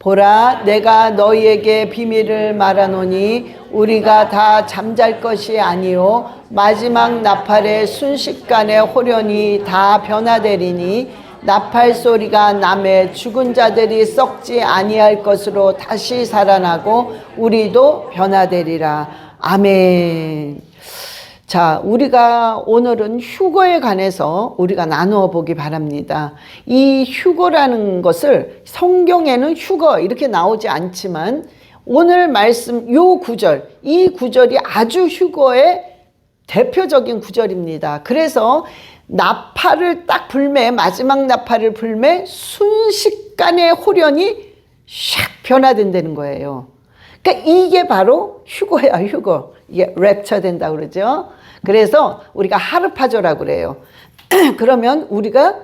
보라, 내가 너희에게 비밀을 말하노니 우리가 다 잠잘 것이 아니요 마지막 나팔의 순식간에 호련히 다 변화되리니 나팔 소리가 나매 죽은 자들이 썩지 아니할 것으로 다시 살아나고 우리도 변화되리라. 아멘. 자, 우리가 오늘은 휴거에 관해서 우리가 나누어 보기 바랍니다. 이 휴거라는 것을 성경에는 휴거 이렇게 나오지 않지만 오늘 말씀 요 구절, 이 구절이 아주 휴거의 대표적인 구절입니다. 그래서 나팔을 딱 불매, 마지막 나팔을 불매 순식간에 호련히 샥 변화된다는 거예요. 그러니까 이게 바로 휴거야, 휴거. 이게 랩처 된다 그러죠. 그래서 우리가 하르파조라고 그래요. 그러면 우리가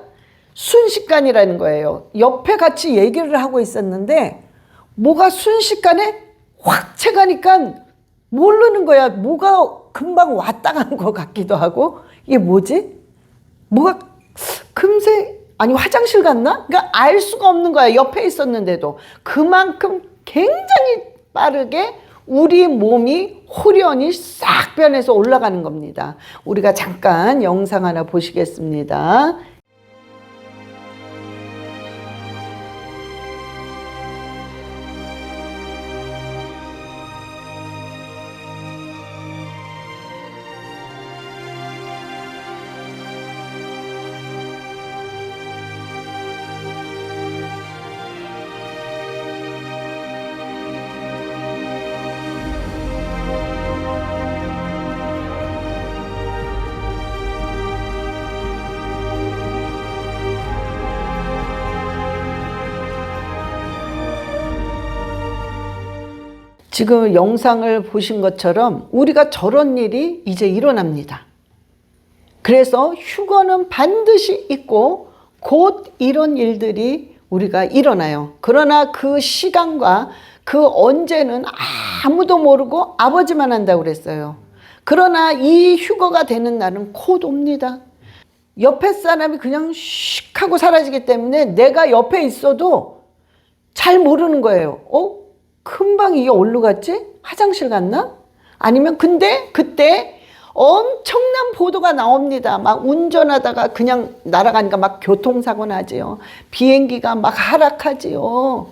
순식간이라는 거예요. 옆에 같이 얘기를 하고 있었는데 뭐가 순식간에 확 채가니까 모르는 거야. 뭐가 금방 왔다 간 것 같기도 하고 이게 뭐지? 뭐가 금세 아니 화장실 갔나? 그러니까 알 수가 없는 거야. 옆에 있었는데도 그만큼 굉장히 빠르게 우리 몸이 호련히 싹 변해서 올라가는 겁니다. 우리가 잠깐 영상 하나 보시겠습니다. 지금 영상을 보신 것처럼 우리가 저런 일이 이제 일어납니다. 그래서 휴거는 반드시 있고 곧 이런 일들이 우리가 일어나요. 그러나 그 시간과 그 언제는 아무도 모르고 아버지만 한다고 그랬어요. 그러나 이 휴거가 되는 날은 곧 옵니다. 옆에 사람이 그냥 슉 하고 사라지기 때문에 내가 옆에 있어도 잘 모르는 거예요. 금방 이게 어디로 갔지? 화장실 갔나? 아니면 근데 그때 엄청난 보도가 나옵니다. 막 운전하다가 그냥 날아가니까 막 교통사고 나지요. 비행기가 막 하락하지요.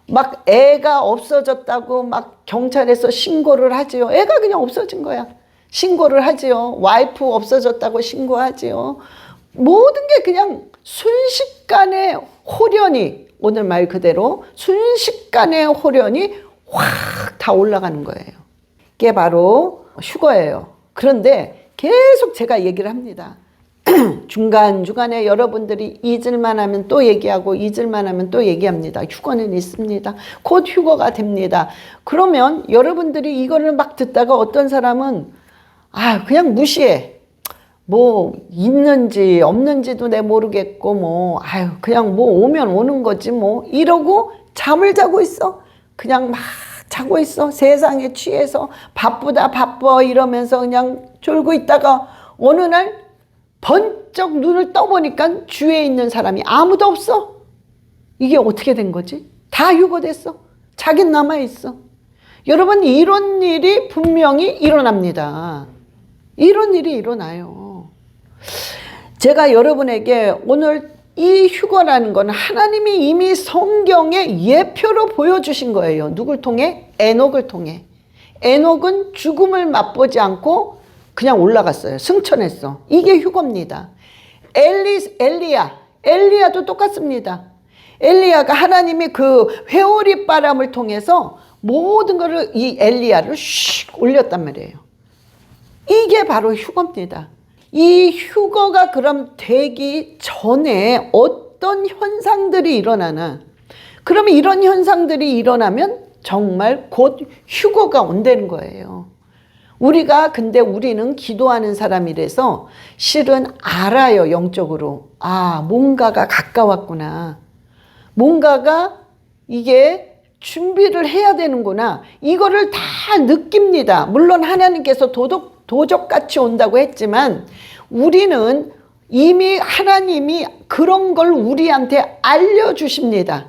막 애가 없어졌다고 막 경찰에서 신고를 하지요. 애가 그냥 없어진 거야. 신고를 하지요. 와이프 없어졌다고 신고하지요. 모든 게 그냥 순식간에 호련히 오늘 말 그대로 순식간에 호련히 확 다 올라가는 거예요. 이게 바로 휴거예요. 그런데 계속 제가 얘기를 합니다. 중간중간에 여러분들이 잊을만 하면 또 얘기하고 잊을만 하면 또 얘기합니다. 휴거는 있습니다. 곧 휴거가 됩니다. 그러면 여러분들이 이거를 막 듣다가 어떤 사람은 그냥 무시해. 뭐 있는지 없는지도 내 모르겠고 그냥 뭐 오면 오는 거지 뭐 이러고 잠을 자고 있어. 그냥 막 자고 있어. 세상에 취해서 바쁘다 바빠 이러면서 그냥 졸고 있다가 어느 날 번쩍 눈을 떠보니까 주위에 있는 사람이 아무도 없어. 이게 어떻게 된 거지? 다 휴거됐어. 자긴 남아있어. 여러분 이런 일이 분명히 일어납니다. 이런 일이 일어나요. 제가 여러분에게 오늘 이 휴거라는 건 하나님이 이미 성경에 예표로 보여주신 거예요. 누굴 통해? 에녹을 통해. 에녹은 죽음을 맛보지 않고 그냥 올라갔어요. 승천했어. 이게 휴거입니다. 엘리야도 똑같습니다. 엘리야가 하나님이 그 회오리 바람을 통해서 모든 것을 이 엘리야를 슉 올렸단 말이에요. 이게 바로 휴거입니다. 이 휴거가 그럼 되기 전에 어떤 현상들이 일어나나? 그러면 이런 현상들이 일어나면 정말 곧 휴거가 온다는 거예요. 근데 우리는 기도하는 사람이라서 실은 알아요, 영적으로. 뭔가가 가까웠구나. 뭔가가 이게 준비를 해야 되는구나. 이거를 다 느낍니다. 물론 하나님께서 도적같이 온다고 했지만 우리는 이미 하나님이 그런 걸 우리한테 알려주십니다.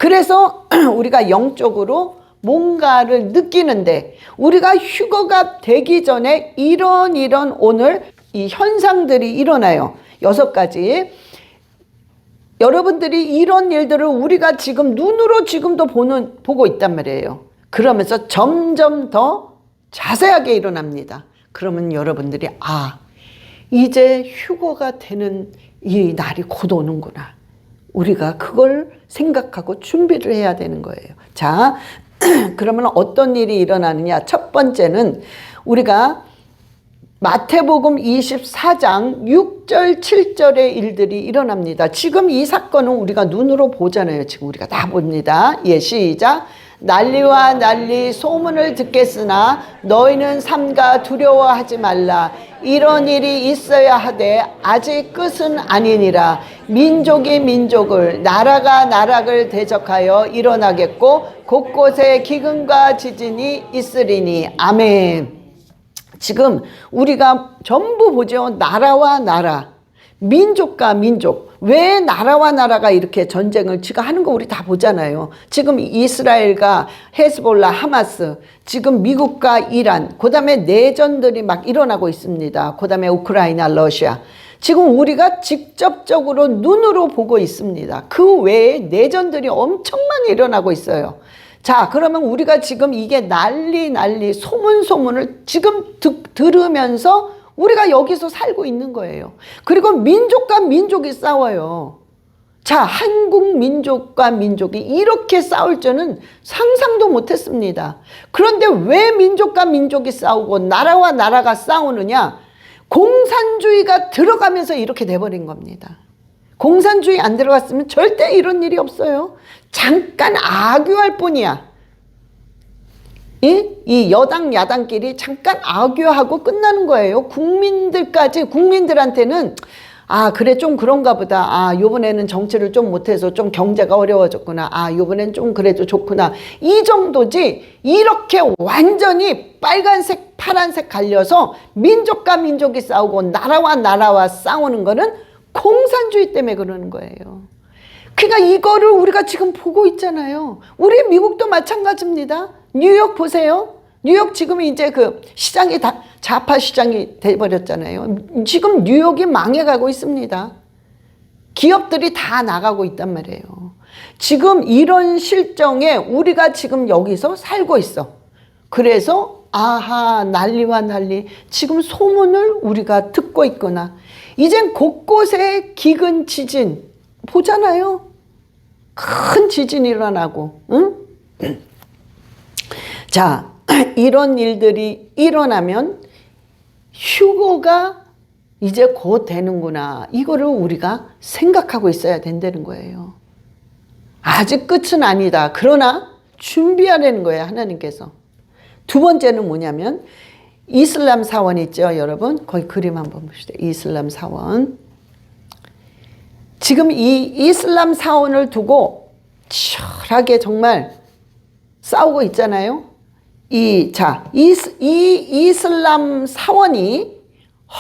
그래서 우리가 영적으로 뭔가를 느끼는데 우리가 휴거가 되기 전에 이런 오늘 이 현상들이 일어나요. 6가지. 여러분들이 이런 일들을 우리가 지금 눈으로 지금도 보고 있단 말이에요. 그러면서 점점 더 자세하게 일어납니다. 그러면 여러분들이 이제 휴거가 되는 이 날이 곧 오는구나. 우리가 그걸 생각하고 준비를 해야 되는 거예요. 자, 그러면 어떤 일이 일어나느냐. 첫 번째는 우리가 마태복음 24장 6절 7절의 일들이 일어납니다. 지금 이 사건은 우리가 눈으로 보잖아요. 지금 우리가 다 봅니다. 시작. 난리와 난리 소문을 듣겠으나 너희는 삼가 두려워하지 말라. 이런 일이 있어야 하되 아직 끝은 아니니라. 민족이 민족을 나라가 나라를 대적하여 일어나겠고 곳곳에 기근과 지진이 있으리니. 아멘. 지금 우리가 전부 보죠. 나라와 나라, 민족과 민족. 왜 나라와 나라가 이렇게 전쟁을 지금 하는 거 우리 다 보잖아요. 지금 이스라엘과 헤즈볼라, 하마스, 지금 미국과 이란, 그 다음에 내전들이 막 일어나고 있습니다. 그 다음에 우크라이나, 러시아. 지금 우리가 직접적으로 눈으로 보고 있습니다. 그 외에 내전들이 엄청 많이 일어나고 있어요. 자, 그러면 우리가 지금 이게 난리 소문을 지금 들으면서 우리가 여기서 살고 있는 거예요. 그리고 민족과 민족이 싸워요. 자, 한국 민족과 민족이 이렇게 싸울 줄은 상상도 못했습니다. 그런데 왜 민족과 민족이 싸우고 나라와 나라가 싸우느냐? 공산주의가 들어가면서 이렇게 돼버린 겁니다. 공산주의 안 들어갔으면 절대 이런 일이 없어요. 잠깐 악유할 뿐이야. 이 여당 야당끼리 잠깐 악유하고 끝나는 거예요. 국민들한테는 그래 좀 그런가 보다. 요번에는 정치를 좀 못해서 좀 경제가 어려워졌구나. 요번엔 좀 그래도 좋구나. 이 정도지 이렇게 완전히 빨간색 파란색 갈려서 민족과 민족이 싸우고 나라와 나라와 싸우는 거는 공산주의 때문에 그러는 거예요. 그러니까 이거를 우리가 지금 보고 있잖아요. 우리 미국도 마찬가지입니다. 뉴욕 보세요. 뉴욕 지금 이제 그 시장이 다 좌파 시장이 돼버렸잖아요. 지금 뉴욕이 망해가고 있습니다. 기업들이 다 나가고 있단 말이에요. 지금 이런 실정에 우리가 지금 여기서 살고 있어. 그래서 난리와 난리. 지금 소문을 우리가 듣고 있구나. 이젠 곳곳에 기근 지진 보잖아요. 큰 지진이 일어나고, 응? 자, 이런 일들이 일어나면 휴거가 이제 곧 되는구나. 이거를 우리가 생각하고 있어야 된다는 거예요. 아직 끝은 아니다. 그러나 준비하라는 거예요, 하나님께서. 두 번째는 뭐냐면 이슬람 사원 있죠, 여러분? 거기 그림 한번 봅시다. 이슬람 사원. 지금 이 이슬람 사원을 두고 치열하게 정말 싸우고 있잖아요. 이 이슬람 사원이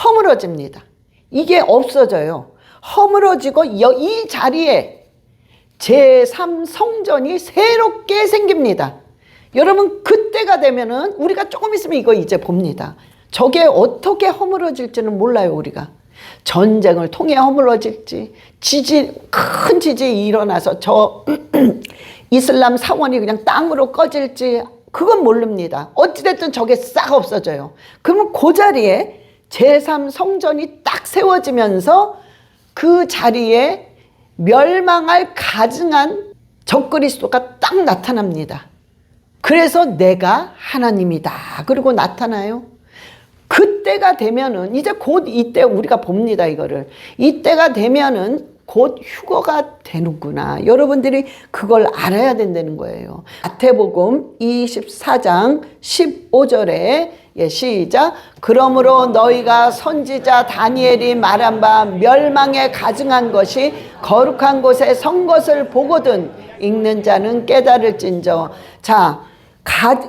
허물어집니다. 이게 없어져요. 허물어지고 이 자리에 제3성전이 새롭게 생깁니다. 여러분, 그때가 되면은 우리가 조금 있으면 이거 이제 봅니다. 저게 어떻게 허물어질지는 몰라요, 우리가. 전쟁을 통해 허물어질지, 큰 지진이 일어나서 저 이슬람 사원이 그냥 땅으로 꺼질지, 그건 모릅니다. 어찌됐든 저게 싹 없어져요. 그러면 그 자리에 제3성전이 딱 세워지면서 그 자리에 멸망할 가증한 적그리스도가 딱 나타납니다. 그래서 내가 하나님이다. 그리고 나타나요. 그때가 되면은 이제 곧 이때 우리가 봅니다, 이거를. 이때가 되면은 곧 휴거가 되는구나. 여러분들이 그걸 알아야 된다는 거예요. 마태복음 24장 15절에 시작. 그러므로 너희가 선지자 다니엘이 말한 바 멸망에 가증한 것이 거룩한 곳에 선 것을 보거든 읽는 자는 깨달을진저. 자,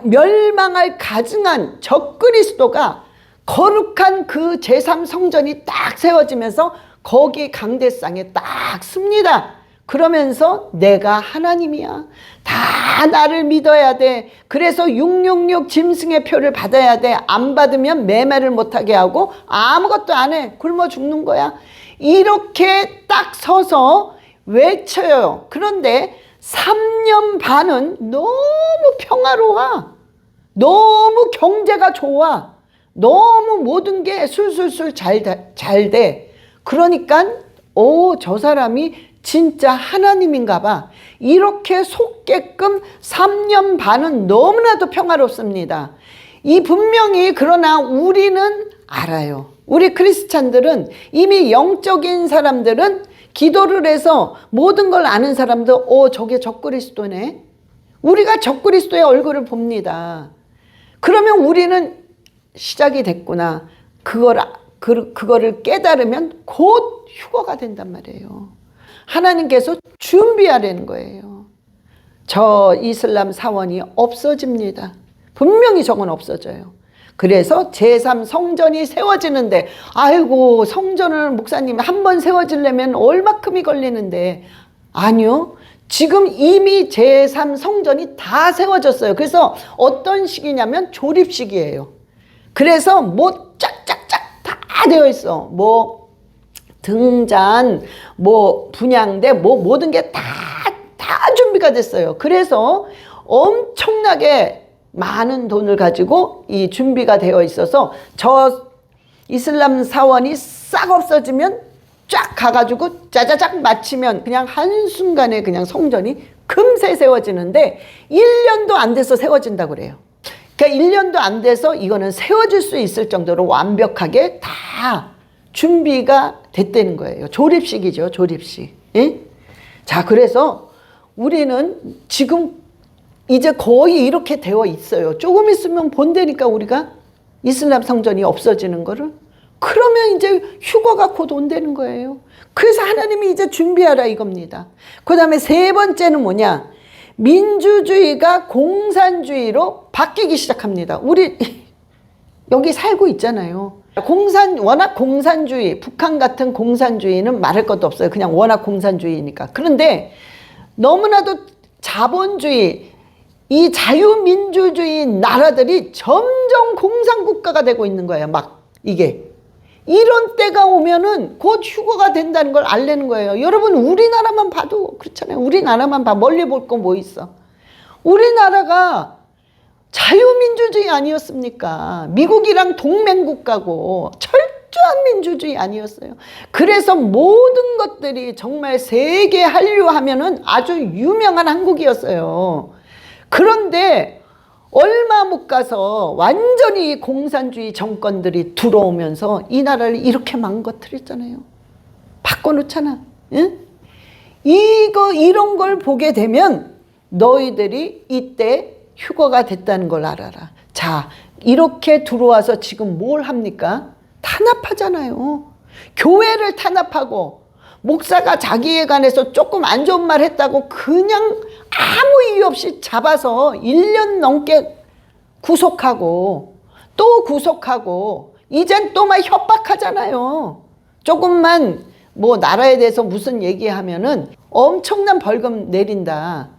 멸망할 가증한 적그리스도가 거룩한 그 제3성전이 딱 세워지면서 거기 강대상에 딱 씁니다. 그러면서 내가 하나님이야. 다 나를 믿어야 돼. 그래서 666 짐승의 표를 받아야 돼. 안 받으면 매매를 못하게 하고 아무것도 안 해. 굶어 죽는 거야. 이렇게 딱 서서 외쳐요. 그런데 3년 반은 너무 평화로워. 너무 경제가 좋아. 너무 모든 게 술술술 잘 돼. 그러니까 저 사람이 진짜 하나님인가 봐. 이렇게 속게끔 3년 반은 너무나도 평화롭습니다. 이 분명히 그러나 우리는 알아요. 우리 크리스찬들은 이미 영적인 사람들은 기도를 해서 모든 걸 아는 사람들 저게 적그리스도네. 우리가 적그리스도의 얼굴을 봅니다. 그러면 우리는 시작이 됐구나. 그거를 깨달으면 곧 휴거가 된단 말이에요. 하나님께서 준비하라는 거예요. 저 이슬람 사원이 없어집니다. 분명히 저건 없어져요. 그래서 제3성전이 세워지는데 아이고 성전을 목사님 한 번 세워지려면 얼마큼이 걸리는데 아니요. 지금 이미 제3성전이 다 세워졌어요. 그래서 어떤 시기냐면 조립식이에요. 그래서 뭐 짝짝짝 다 되어 있어. 뭐 등잔, 뭐 분향대, 뭐 모든 게 다 준비가 됐어요. 그래서 엄청나게 많은 돈을 가지고 이 준비가 되어 있어서 저 이슬람 사원이 싹 없어지면 쫙 가가지고 짜자작 마치면 그냥 한순간에 그냥 성전이 금세 세워지는데 1년도 안 돼서 세워진다고 그래요. 그러니까 1년도 안 돼서 이거는 세워질 수 있을 정도로 완벽하게 다 준비가 됐다는 거예요. 조립식이죠. 조립식. 예? 자, 그래서 우리는 지금 이제 거의 이렇게 되어 있어요. 조금 있으면 본다니까 우리가 이슬람 성전이 없어지는 거를. 그러면 이제 휴거가 곧 온다는 거예요. 그래서 하나님이 이제 준비하라 이겁니다. 그 다음에 세 번째는 뭐냐. 민주주의가 공산주의로 바뀌기 시작합니다. 우리 여기 살고 있잖아요. 워낙 공산주의, 북한 같은 공산주의는 말할 것도 없어요. 그냥 워낙 공산주의니까. 그런데 너무나도 자본주의, 이 자유민주주의 나라들이 점점 공산국가가 되고 있는 거예요. 막 이게. 이런 때가 오면은 곧 휴거가 된다는 걸 알려는 거예요. 여러분 우리나라만 봐도 그렇잖아요. 우리나라만 봐. 멀리 볼 거 뭐 있어. 우리나라가 자유민주주의 아니었습니까? 미국이랑 동맹국가고 철저한 민주주의 아니었어요. 그래서 모든 것들이 정말 세계 한류하면은 아주 유명한 한국이었어요. 그런데 얼마 못 가서 완전히 공산주의 정권들이 들어오면서 이 나라를 이렇게 망가뜨렸잖아요. 바꿔놓잖아. 응? 이런 걸 보게 되면 너희들이 이때 휴거가 됐다는 걸 알아라. 자, 이렇게 들어와서 지금 뭘 합니까? 탄압하잖아요. 교회를 탄압하고 목사가 자기에 관해서 조금 안 좋은 말 했다고 그냥 아무 이유 없이 잡아서 1년 넘게 구속하고 또 구속하고 이젠 또 막 협박하잖아요. 조금만 뭐 나라에 대해서 무슨 얘기하면은 엄청난 벌금 내린다.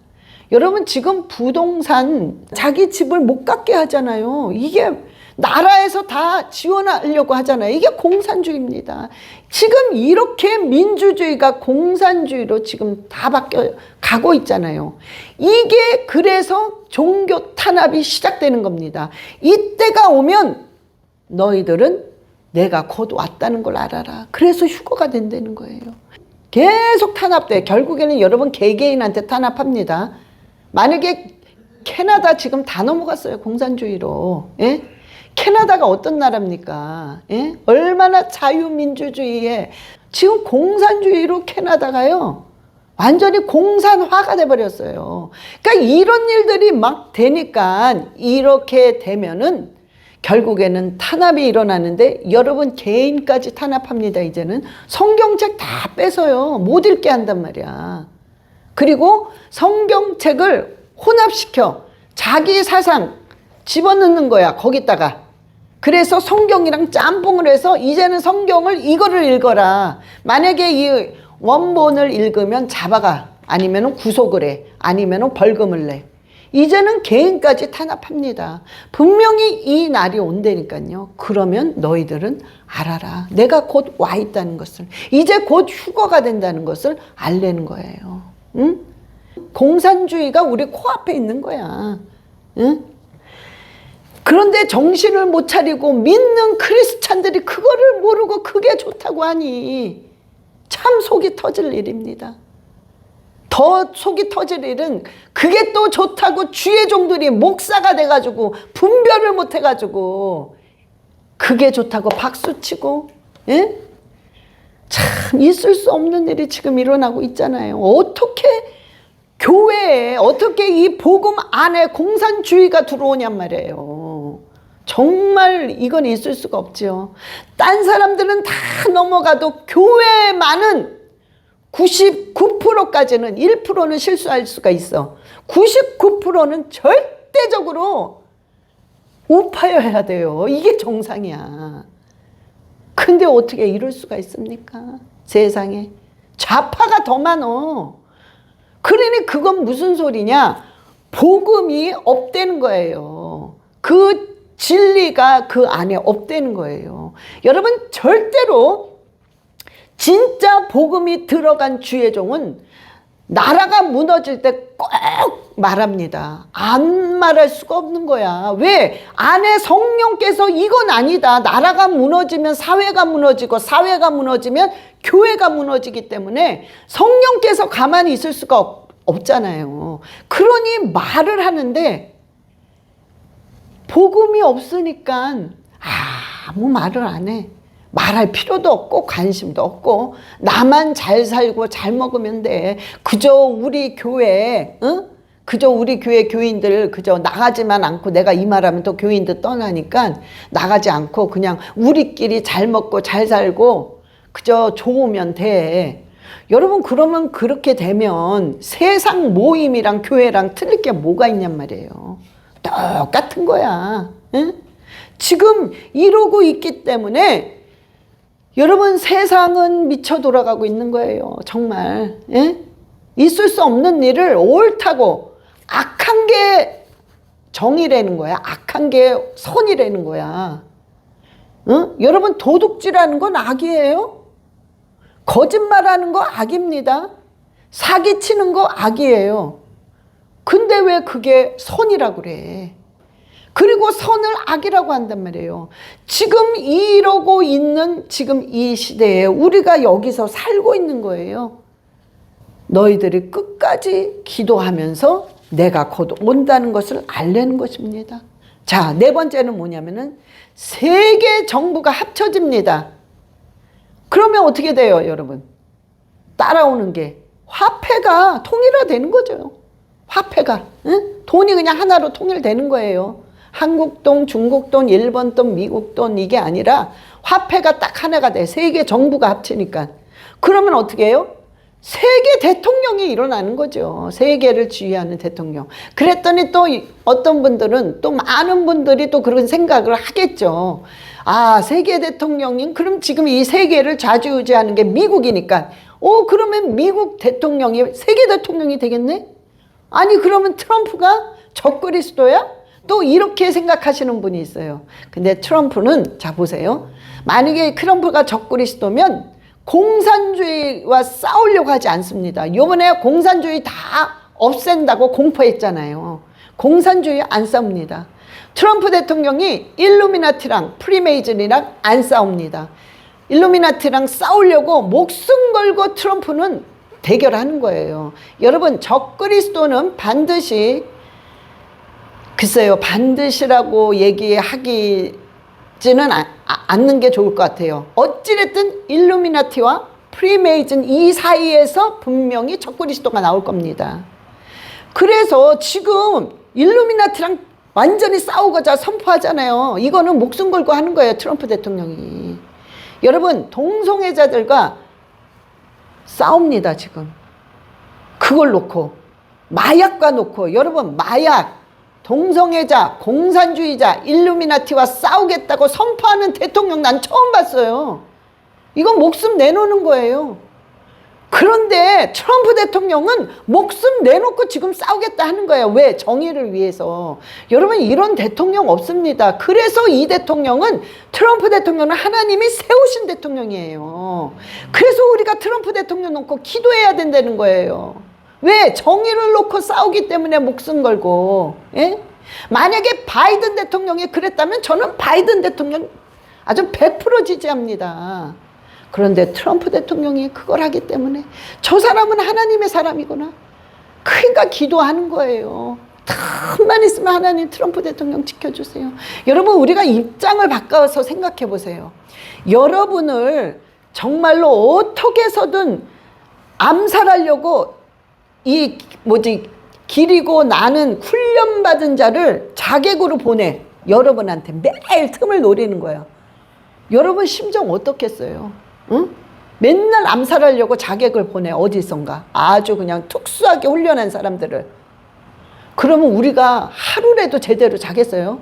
여러분 지금 부동산 자기 집을 못 갖게 하잖아요. 이게 나라에서 다 지원하려고 하잖아요. 이게 공산주의입니다. 지금 이렇게 민주주의가 공산주의로 지금 다 바뀌어 가고 있잖아요. 이게 그래서 종교 탄압이 시작되는 겁니다. 이때가 오면 너희들은 내가 곧 왔다는 걸 알아라. 그래서 휴거가 된다는 거예요. 계속 탄압돼. 결국에는 여러분 개개인한테 탄압합니다. 만약에 캐나다 지금 다 넘어갔어요. 공산주의로. 예? 캐나다가 어떤 나라입니까? 예? 얼마나 자유민주주의에 지금 공산주의로 캐나다가요. 완전히 공산화가 돼버렸어요. 그러니까 이런 일들이 막 되니까 이렇게 되면은 결국에는 탄압이 일어나는데 여러분 개인까지 탄압합니다. 이제는 성경책 다 뺏어요. 못 읽게 한단 말이야. 그리고 성경책을 혼합시켜 자기 사상 집어넣는 거야. 거기다가. 그래서 성경이랑 짬뽕을 해서 이제는 성경을 이거를 읽어라. 만약에 이 원본을 읽으면 잡아가, 아니면 구속을 해, 아니면 벌금을 내. 이제는 개인까지 탄압합니다. 분명히 이 날이 온다니까요. 그러면 너희들은 알아라. 내가 곧 와 있다는 것을, 이제 곧 휴거가 된다는 것을 알라는 거예요. 응? 공산주의가 우리 코앞에 있는 거야. 응? 그런데 정신을 못 차리고 믿는 크리스찬들이 그거를 모르고 그게 좋다고 하니 참 속이 터질 일입니다. 더 속이 터질 일은 그게 또 좋다고 주의 종들이 목사가 돼가지고 분별을 못 해가지고 그게 좋다고 박수치고, 예? 참 있을 수 없는 일이 지금 일어나고 있잖아요. 어떻게 교회에, 어떻게 이 복음 안에 공산주의가 들어오냔 말이에요. 정말 이건 있을 수가 없죠. 딴 사람들은 다 넘어가도 교회만은 99%까지는, 1%는 실수할 수가 있어. 99%는 절대적으로 우파여야 돼요. 이게 정상이야. 근데 어떻게 이럴 수가 있습니까? 세상에 좌파가 더 많어. 그러니 그건 무슨 소리냐? 복음이 없다는 거예요. 그 진리가 그 안에 없다는 거예요. 여러분, 절대로 진짜 복음이 들어간 주의 종은 나라가 무너질 때 꼭 말합니다. 안 말할 수가 없는 거야. 왜? 안에 성령께서 이건 아니다. 나라가 무너지면 사회가 무너지고, 사회가 무너지면 교회가 무너지기 때문에 성령께서 가만히 있을 수가 없잖아요. 그러니 말을 하는데 복음이 없으니까 아무 말을 안 해. 말할 필요도 없고 관심도 없고 나만 잘 살고 잘 먹으면 돼. 그저 우리 교회, 그저 우리 교회 교인들 그저 나가지만 않고, 내가 이 말하면 또 교인들 떠나니까 나가지 않고 그냥 우리끼리 잘 먹고 잘 살고 그저 좋으면 돼. 여러분, 그러면 그렇게 되면 세상 모임이랑 교회랑 틀릴 게 뭐가 있냔 말이에요. 똑같은 거야. 응? 지금 이러고 있기 때문에 여러분, 세상은 미쳐 돌아가고 있는 거예요. 정말. 예? 있을 수 없는 일을 옳다고, 악한 게 정의라는 거야. 악한 게 선이라는 거야. 여러분, 도둑질하는 건 악이에요. 거짓말하는 거 악입니다. 사기치는 거 악이에요. 근데 왜 그게 선이라고 그래? 그리고 선을 악이라고 한단 말이에요. 지금 이러고 있는 지금 이 시대에 우리가 여기서 살고 있는 거예요. 너희들이 끝까지 기도하면서 내가 곧 온다는 것을 알려는 것입니다. 자, 네 번째는 뭐냐면은 세계 정부가 합쳐집니다. 그러면 어떻게 돼요, 여러분? 따라오는 게 화폐가 통일화되는 거죠. 화폐가, 응? 돈이 그냥 하나로 통일되는 거예요. 한국 돈, 중국 돈, 일본 돈, 미국 돈, 이게 아니라 화폐가 딱 하나가 돼. 세계 정부가 합치니까. 그러면 어떻게 해요? 세계 대통령이 일어나는 거죠. 세계를 지휘하는 대통령. 그랬더니 또 어떤 분들은, 또 많은 분들이 또 그런 생각을 하겠죠. 아, 세계 대통령님, 그럼 지금 이 세계를 좌지우지하는 게 미국이니까 그러면 미국 대통령이 세계 대통령이 되겠네? 아니, 그러면 트럼프가 적그리스도야? 또 이렇게 생각하시는 분이 있어요. 근데 트럼프는, 자 보세요. 만약에 트럼프가 적그리스도면 공산주의와 싸우려고 하지 않습니다. 이번에 공산주의 다 없앤다고 공포했잖아요. 공산주의 안 싸웁니다. 트럼프 대통령이 일루미나티랑 프리메이즌이랑 안 싸웁니다. 일루미나티랑 싸우려고 목숨 걸고 트럼프는 대결하는 거예요. 여러분, 적그리스도는 반드시, 글쎄요, 반드시라고 얘기하기지는 않는 게 좋을 것 같아요. 어찌됐든 일루미나티와 프리메이즌 이 사이에서 분명히 적그리스도가 나올 겁니다. 그래서 지금 일루미나티랑 완전히 싸우고자 선포하잖아요. 이거는 목숨 걸고 하는 거예요, 트럼프 대통령이. 여러분, 동성애자들과 싸웁니다, 지금. 그걸 놓고, 마약과 놓고, 여러분, 마약, 동성애자, 공산주의자, 일루미나티와 싸우겠다고 선포하는 대통령 난 처음 봤어요. 이건 목숨 내놓는 거예요. 그런데 트럼프 대통령은 목숨 내놓고 지금 싸우겠다 하는 거예요. 왜? 정의를 위해서. 여러분, 이런 대통령 없습니다. 그래서 이 대통령은, 트럼프 대통령은 하나님이 세우신 대통령이에요. 그래서 우리가 트럼프 대통령 놓고 기도해야 된다는 거예요. 왜? 정의를 놓고 싸우기 때문에 목숨 걸고. 예? 만약에 바이든 대통령이 그랬다면 저는 바이든 대통령 아주 100% 지지합니다. 그런데 트럼프 대통령이 그걸 하기 때문에 저 사람은 하나님의 사람이구나. 그러니까 기도하는 거예요. 틈만 있으면 하나님 트럼프 대통령 지켜주세요. 여러분, 우리가 입장을 바꿔서 생각해 보세요. 여러분을 정말로 어떻게 해서든 암살하려고 기리고 나는 훈련받은 자를 자객으로 보내. 여러분한테 매일 틈을 노리는 거예요. 여러분 심정 어떻겠어요? 응? 맨날 암살하려고 자객을 보내. 어디선가 아주 그냥 특수하게 훈련한 사람들을. 그러면 우리가 하루라도 제대로 자겠어요?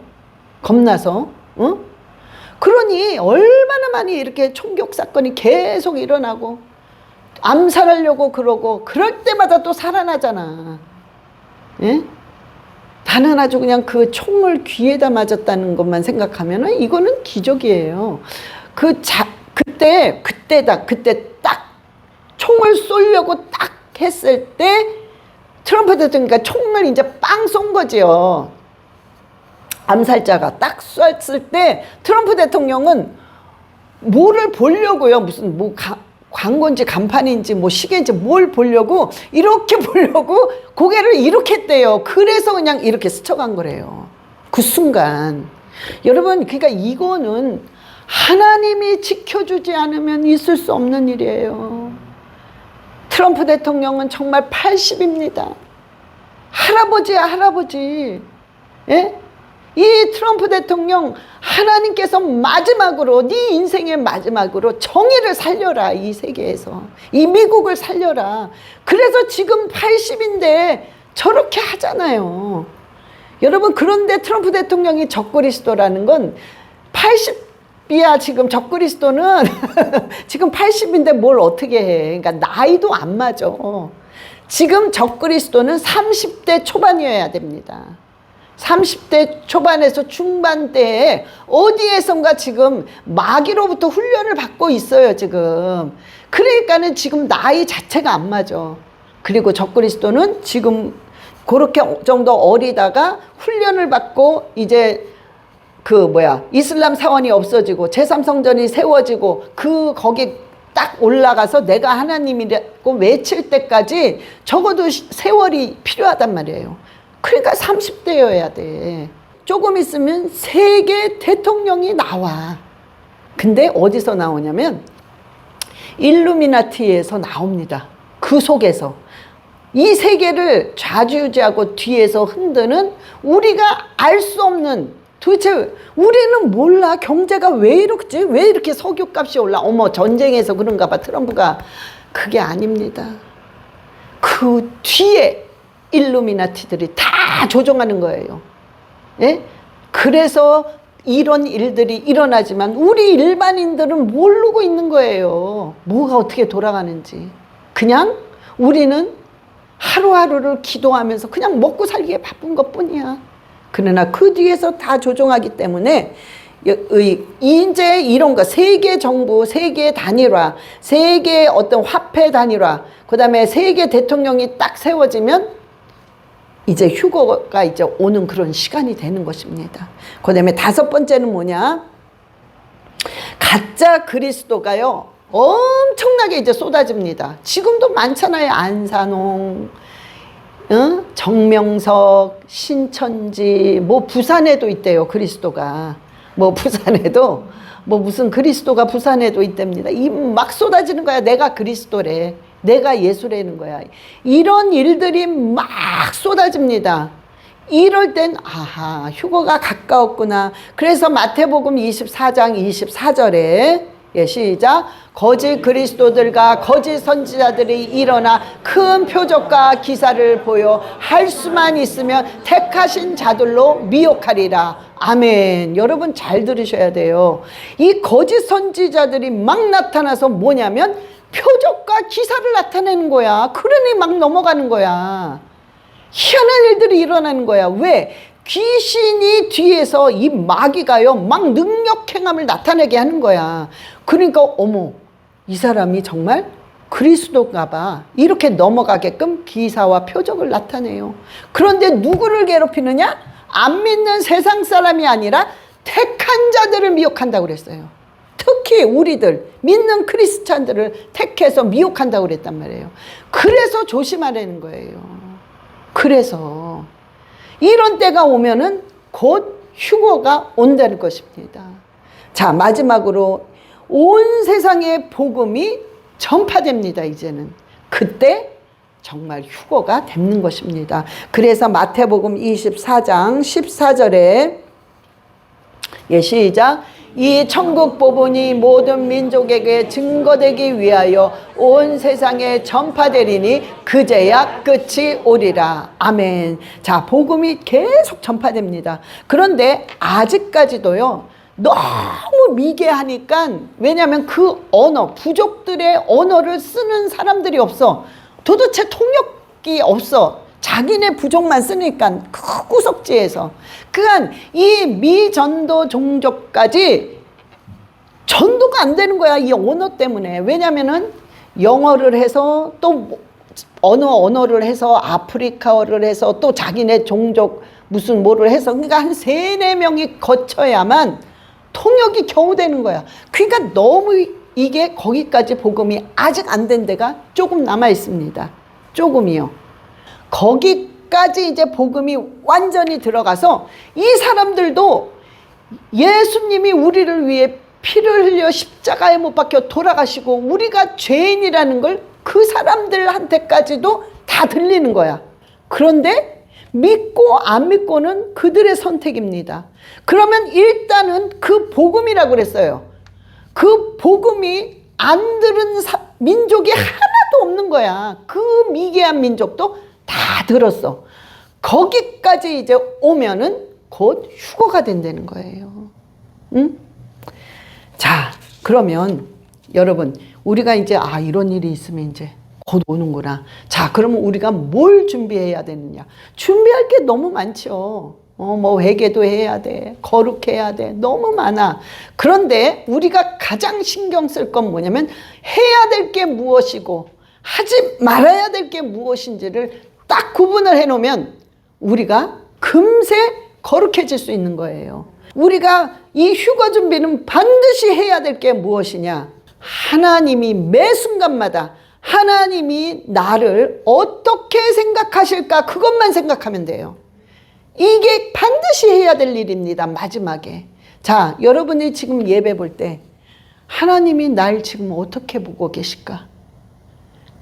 겁나서. 응? 그러니 얼마나 많이 이렇게 총격 사건이 계속 일어나고 암살하려고 그러고, 그럴 때마다 또 살아나잖아. 예? 나는 아주 그냥 그 총을 귀에다 맞았다는 것만 생각하면 이거는 기적이에요. 그때 딱 총을 쏘려고 딱 했을 때 트럼프 대통령이 총을 이제 빵 쏜 거지요. 암살자가 딱 쐈을 때 트럼프 대통령은 뭐를 보려고요? 무슨 광고인지 간판인지 시계인지 뭘 보려고, 이렇게 보려고 고개를 이렇게 했대요. 그래서 그냥 이렇게 스쳐간 거래요. 그 순간. 여러분, 그러니까 이거는 하나님이 지켜주지 않으면 있을 수 없는 일이에요. 트럼프 대통령은 정말 80입니다. 할아버지야, 할아버지. 예? 이 트럼프 대통령, 하나님께서 마지막으로, 네 인생의 마지막으로 정의를 살려라. 이 세계에서 이 미국을 살려라. 그래서 지금 80인데 저렇게 하잖아요. 여러분, 그런데 트럼프 대통령이 적그리스도라는 건 80이야. 지금 적그리스도는 지금 80인데 뭘 어떻게 해. 그러니까 나이도 안 맞아. 지금 적그리스도는 30대 초반이어야 됩니다. 30대 초반에서 중반대에 어디에선가 지금 마귀로부터 훈련을 받고 있어요, 지금. 그러니까는 지금 나이 자체가 안 맞아. 그리고 적그리스도는 지금 그렇게 정도 어리다가 훈련을 받고 이제 이슬람 사원이 없어지고 제3성전이 세워지고 거기 딱 올라가서 내가 하나님이라고 외칠 때까지 적어도 세월이 필요하단 말이에요. 그러니까 30대여야 돼. 조금 있으면 세계 대통령이 나와. 근데 어디서 나오냐면 일루미나티에서 나옵니다. 그 속에서 이 세계를 좌지우지하고 뒤에서 흔드는, 우리가 알 수 없는, 도대체 우리는 몰라. 경제가 왜 이렇지? 왜 이렇게 석유값이 올라? 어머, 전쟁에서 그런가 봐, 트럼프가. 그게 아닙니다. 그 뒤에 일루미나티들이 다 조종하는 거예요. 예? 그래서 이런 일들이 일어나지만 우리 일반인들은 모르고 있는 거예요. 뭐가 어떻게 돌아가는지. 그냥 우리는 하루하루를 기도하면서 그냥 먹고 살기에 바쁜 것뿐이야. 그러나 그 뒤에서 다 조종하기 때문에 이제 이런 거, 세계 정부, 세계 단일화, 세계 어떤 화폐 단일화, 그 다음에 세계 대통령이 딱 세워지면 이제 휴거가 이제 오는 그런 시간이 되는 것입니다. 그 다음에 5번째는 뭐냐? 가짜 그리스도가요, 엄청나게 이제 쏟아집니다. 지금도 많잖아요. 안산홍, 정명석, 신천지, 부산에도 있대요, 그리스도가. 부산에도, 무슨 그리스도가 부산에도 있답니다. 막 쏟아지는 거야. 내가 그리스도래. 내가 예수라는 거야. 이런 일들이 막 쏟아집니다. 이럴 땐 아하, 휴거가 가까웠구나. 그래서 마태복음 24장 24절에 시작. 거짓 그리스도들과 거짓 선지자들이 일어나 큰 표적과 기사를 보여 할 수만 있으면 택하신 자들로 미혹하리라. 아멘. 여러분 잘 들으셔야 돼요. 이 거짓 선지자들이 막 나타나서 뭐냐면 표적과 기사를 나타내는 거야. 그러니 막 넘어가는 거야. 희한한 일들이 일어나는 거야. 왜? 귀신이 뒤에서 이 마귀가요, 막 능력 행함을 나타내게 하는 거야. 그러니까 어머, 이 사람이 정말 그리스도인가 봐. 이렇게 넘어가게끔 기사와 표적을 나타내요. 그런데 누구를 괴롭히느냐? 안 믿는 세상 사람이 아니라 택한 자들을 미혹한다고 그랬어요. 특히 우리들 믿는 크리스찬들을 택해서 미혹한다고 그랬단 말이에요. 그래서 조심하라는 거예요. 그래서 이런 때가 오면은 곧 휴거가 온다는 것입니다. 자, 마지막으로 온 세상의 복음이 전파됩니다. 이제는 그때 정말 휴거가 되는 것입니다. 그래서 마태복음 24장 14절에 시작. 이 천국 복음이 모든 민족에게 증거되기 위하여 온 세상에 전파되리니 그제야 끝이 오리라. 아멘. 자, 복음이 계속 전파됩니다. 그런데 아직까지도요, 너무 미개하니까, 왜냐하면 그 언어, 부족들의 언어를 쓰는 사람들이 없어. 도대체 통역이 없어. 자기네 부족만 쓰니까 그 구석지에서. 그러니까 이 미전도 종족까지 전도가 안 되는 거야, 이 언어 때문에. 왜냐면은 영어를 해서 또 언어를 해서 아프리카어를 해서 또 자기네 종족 무슨 뭐를 해서, 그러니까 한 3-4명이 거쳐야만 통역이 겨우 되는 거야. 그러니까 너무 이게 거기까지 복음이 아직 안 된 데가 조금 남아 있습니다. 조금이요. 거기까지 이제 복음이 완전히 들어가서 이 사람들도 예수님이 우리를 위해 피를 흘려 십자가에 못 박혀 돌아가시고 우리가 죄인이라는 걸 그 사람들한테까지도 다 들리는 거야. 그런데 믿고 안 믿고는 그들의 선택입니다. 그러면 일단은 그 복음이라고 그랬어요. 그 복음이 안 들은 민족이 하나도 없는 거야. 그 미개한 민족도 다 들었어. 거기까지 이제 오면은 곧 휴거가 된다는 거예요. 응? 자, 그러면 여러분, 우리가 이제 이런 일이 있으면 이제 곧 오는구나. 자, 그러면 우리가 뭘 준비해야 되느냐? 준비할 게 너무 많죠. 뭐 회개도 해야 돼. 거룩해야 돼. 너무 많아. 그런데 우리가 가장 신경 쓸 건 뭐냐면 해야 될 게 무엇이고 하지 말아야 될 게 무엇인지를 딱 구분을 해놓으면 우리가 금세 거룩해질 수 있는 거예요. 우리가 이 휴거 준비는 반드시 해야 될 게 무엇이냐? 하나님이 매 순간마다 하나님이 나를 어떻게 생각하실까? 그것만 생각하면 돼요. 이게 반드시 해야 될 일입니다. 마지막에. 자, 여러분이 지금 예배 볼 때 하나님이 날 지금 어떻게 보고 계실까?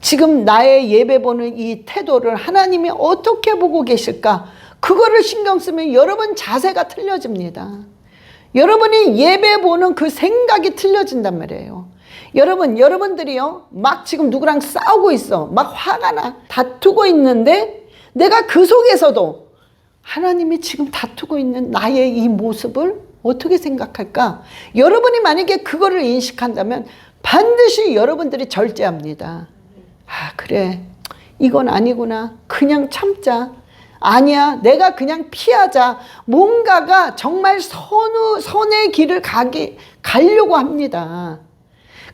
지금 나의 예배 보는 이 태도를 하나님이 어떻게 보고 계실까? 그거를 신경 쓰면 여러분 자세가 틀려집니다. 여러분이 예배 보는 그 생각이 틀려진단 말이에요. 여러분들이요, 막 지금 누구랑 싸우고 있어. 막 화가 나. 다투고 있는데 내가 그 속에서도 하나님이 지금 다투고 있는 나의 이 모습을 어떻게 생각할까? 여러분이 만약에 그거를 인식한다면 반드시 여러분들이 절제합니다. 그래. 이건 아니구나. 그냥 참자. 아니야. 내가 그냥 피하자. 뭔가가 정말 선의 길을 가려고 합니다.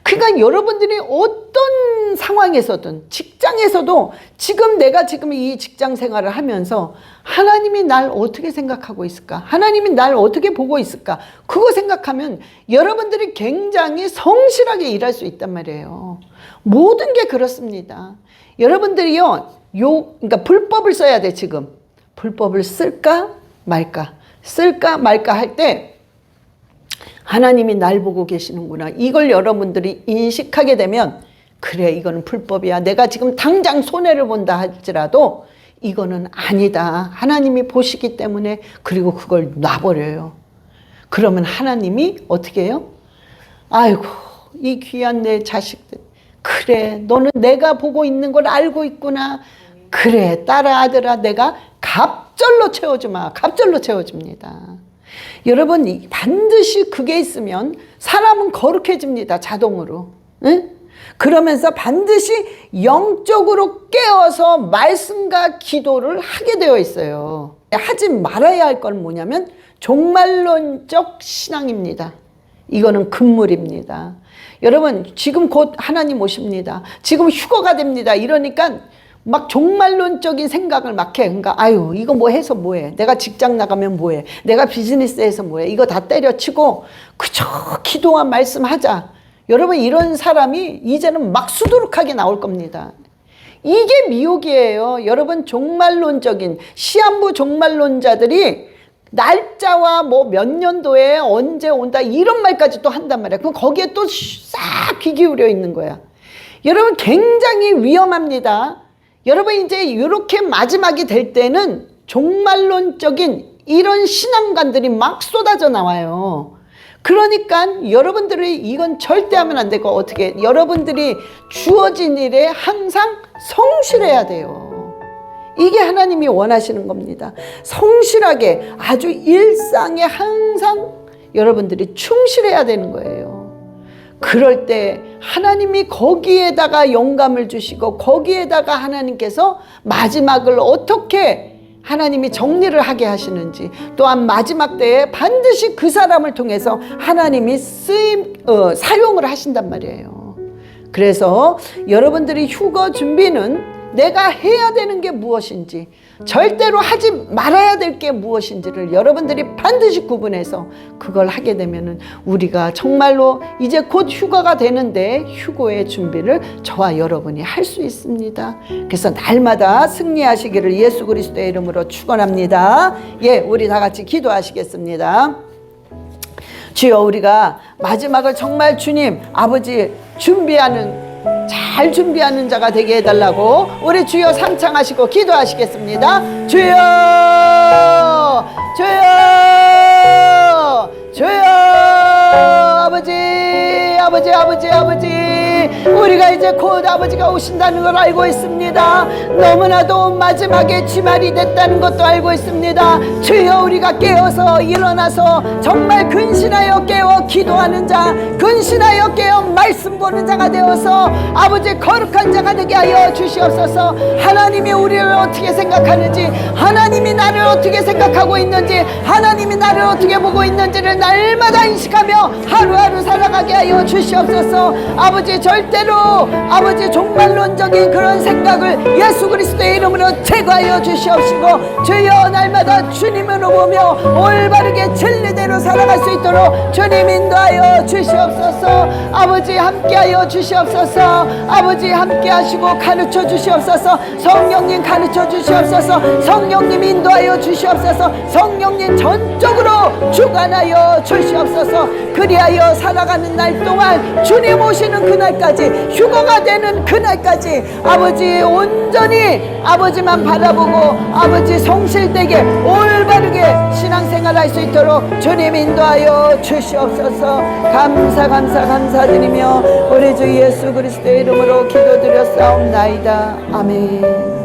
그러니까 여러분들이 어떤 상황에서든 직장에서도 지금 내가 지금 이 직장 생활을 하면서 하나님이 날 어떻게 생각하고 있을까? 하나님이 날 어떻게 보고 있을까? 그거 생각하면 여러분들이 굉장히 성실하게 일할 수 있단 말이에요. 모든 게 그렇습니다. 여러분들이요, 그러니까 불법을 써야 돼, 지금. 불법을 쓸까 말까? 쓸까 말까 할 때 하나님이 날 보고 계시는구나. 이걸 여러분들이 인식하게 되면 그래, 이거는 불법이야. 내가 지금 당장 손해를 본다 할지라도 이거는 아니다. 하나님이 보시기 때문에. 그리고 그걸 놔버려요. 그러면 하나님이 어떻게 해요? 아이고, 이 귀한 내 자식들. 그래, 너는 내가 보고 있는 걸 알고 있구나. 그래, 딸아, 아들아, 내가 갑절로 채워주마. 갑절로 채워줍니다. 여러분, 반드시 그게 있으면 사람은 거룩해집니다. 자동으로. 응? 그러면서 반드시 영적으로 깨어서 말씀과 기도를 하게 되어 있어요. 하지 말아야 할 건 뭐냐면 종말론적 신앙입니다. 이거는 금물입니다. 여러분, 지금 곧 하나님 오십니다. 지금 휴거가 됩니다. 이러니까 막 종말론적인 생각을 막 해. 그러니까 아유, 이거 뭐 해서 뭐해. 내가 직장 나가면 뭐해. 내가 비즈니스해서 뭐해. 이거 다 때려치고 그저 기도와 말씀하자. 여러분, 이런 사람이 이제는 막 수두룩하게 나올 겁니다. 이게 미혹이에요. 여러분, 종말론적인 시한부 종말론자들이 날짜와 뭐 몇 년도에 언제 온다 이런 말까지 또 한단 말이야. 그럼 거기에 또 싹 귀 기울여 있는 거야. 여러분, 굉장히 위험합니다. 여러분, 이제 이렇게 마지막이 될 때는 종말론적인 이런 신앙관들이 막 쏟아져 나와요. 그러니까 여러분들이 이건 절대 하면 안 되고, 어떻게 여러분들이 주어진 일에 항상 성실해야 돼요. 이게 하나님이 원하시는 겁니다. 성실하게 아주 일상에 항상 여러분들이 충실해야 되는 거예요. 그럴 때 하나님이 거기에다가 영감을 주시고, 거기에다가 하나님께서 마지막을 어떻게 하나님이 정리를 하게 하시는지, 또한 마지막 때에 반드시 그 사람을 통해서 하나님이 사용을 하신단 말이에요. 그래서 여러분들이 휴거 준비는 내가 해야 되는 게 무엇인지, 절대로 하지 말아야 될 게 무엇인지를 여러분들이 반드시 구분해서 그걸 하게 되면은 우리가 정말로 이제 곧 휴가가 되는데 휴고의 준비를 저와 여러분이 할 수 있습니다. 그래서 날마다 승리하시기를 예수 그리스도의 이름으로 축원합니다. 예, 우리 다 같이 기도하시겠습니다. 주여, 우리가 마지막을 정말 주님 아버지 잘 준비하는 자가 되게 해달라고 우리 주여 삼창하시고 기도하시겠습니다. 주여, 주여, 주여, 아버지, 우리가 이제 곧 아버지가 오신다는 걸 알고 있습니다. 너무나도 마지막에 지말이 됐다는 것도 알고 있습니다. 주여, 우리가 깨어서 일어나서 정말 근신하여 깨어 기도하는 자, 근신하여 깨어 말씀 보는 자가 되어서 아버지 거룩한 자가 되게 하여 주시옵소서. 하나님이 우리를 어떻게 생각하는지, 하나님이 나를 어떻게 생각하고 있는지, 하나님이 나를 어떻게 보고 있는지를 날마다 인식하며 하루하루 살아가게 하여 주시옵소서. 아버지, 절대로 아버지 종말론적인 그런 생각을 예수 그리스도의 이름으로 제거하여 주시옵시고, 주여 날마다 주님으로 보며 올바르게 진리대로 살아갈 수 있도록 주님 인도하여 주시옵소서. 아버지 함께하여 주시옵소서. 아버지 함께하시고 가르쳐 주시옵소서. 성령님 가르쳐 주시옵소서. 성령님 인도하여 주시옵소서. 성령님 전적으로 주관하여 주시옵소서. 그리하여 살아가는 날 동안 주님 오시는 그날까지, 휴거가 되는 그날까지 아버지 온전히 아버지만 바라보고 아버지 성실되게 올바르게 신앙생활할 수 있도록 주님 인도하여 주시옵소서. 감사드리며 우리 주 예수 그리스도의 이름으로 기도드렸사옵나이다. 아멘.